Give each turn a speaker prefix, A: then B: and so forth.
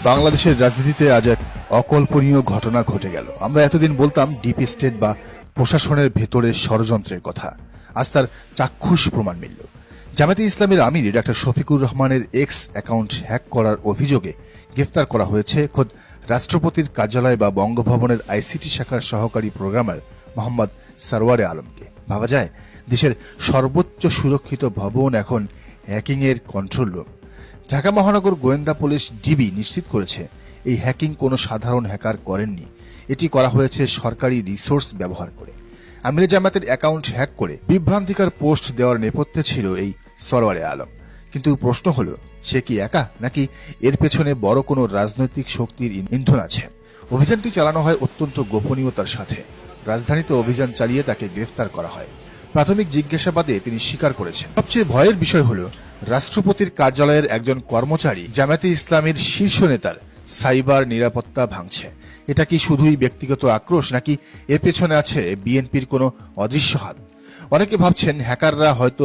A: বাংলাদেশের রাজনীতিতে আজ এক অকল্পনীয় ঘটনা ঘটে গেল। আমরা এতদিন বলতাম ডিপ স্টেট বা প্রশাসনের ভেতরের ষড়যন্ত্রের কথা, আজ তার চাক্ষুষ প্রমাণ মিলল। জামায়াতে ইসলামের আমির ডক্টর শফিকুর রহমানের এক্স অ্যাকাউন্ট হ্যাক করার অভিযোগে গ্রেফতার করা হয়েছে খোদ রাষ্ট্রপতির কার্যালয় বা বঙ্গভবনের আইসিটি শাখার সহকারী প্রোগ্রামার মোহাম্মদ সারওয়ারে আলমকে। ভাবা যায়, দেশের সর্বোচ্চ সুরক্ষিত ভবন এখন হ্যাকিং এর কন্ট্রোল রুম। ঢাকা মহানগর গোয়েন্দা পুলিশ ডিবি নিশ্চিত করেছে, এই হ্যাকিং কোনো সাধারণ হ্যাকার করেননি, এটি করা হয়েছে সরকারি রিসোর্স ব্যবহার করে। আমিরে জামাতের অ্যাকাউন্ট হ্যাক করে বিভ্রান্তিকর পোস্ট দেওয়ার নেপথ্যে ছিল এই সরওয়ারে আলম। কিন্তু প্রশ্ন হলো, সে কি একা, নাকি এর পেছনে বড় কোনো রাজনৈতিক শক্তির ইন্ধন আছে? অভিযানটি চালানো হয় অত্যন্ত গোপনীয়তার সাথে। রাজধানীতে অভিযান চালিয়ে তাকে গ্রেফতার করা হয়। প্রাথমিক জিজ্ঞাসাবাদে তিনি স্বীকার করেছেন। সবচেয়ে ভয়ের বিষয় হল, রাষ্ট্রপতির কার্যালয়ের একজন কর্মচারী জামায়াতে ইসলামীর শীর্ষ নেতার সাইবার নিরাপত্তা ভাঙছে। এটা কি শুধুই ব্যক্তিগত আক্রোশ, নাকি এর পেছনে আছে বিএনপির কোনো অদৃশ্য হাত? অনেকে ভাবছেন হ্যাকাররা হয়তো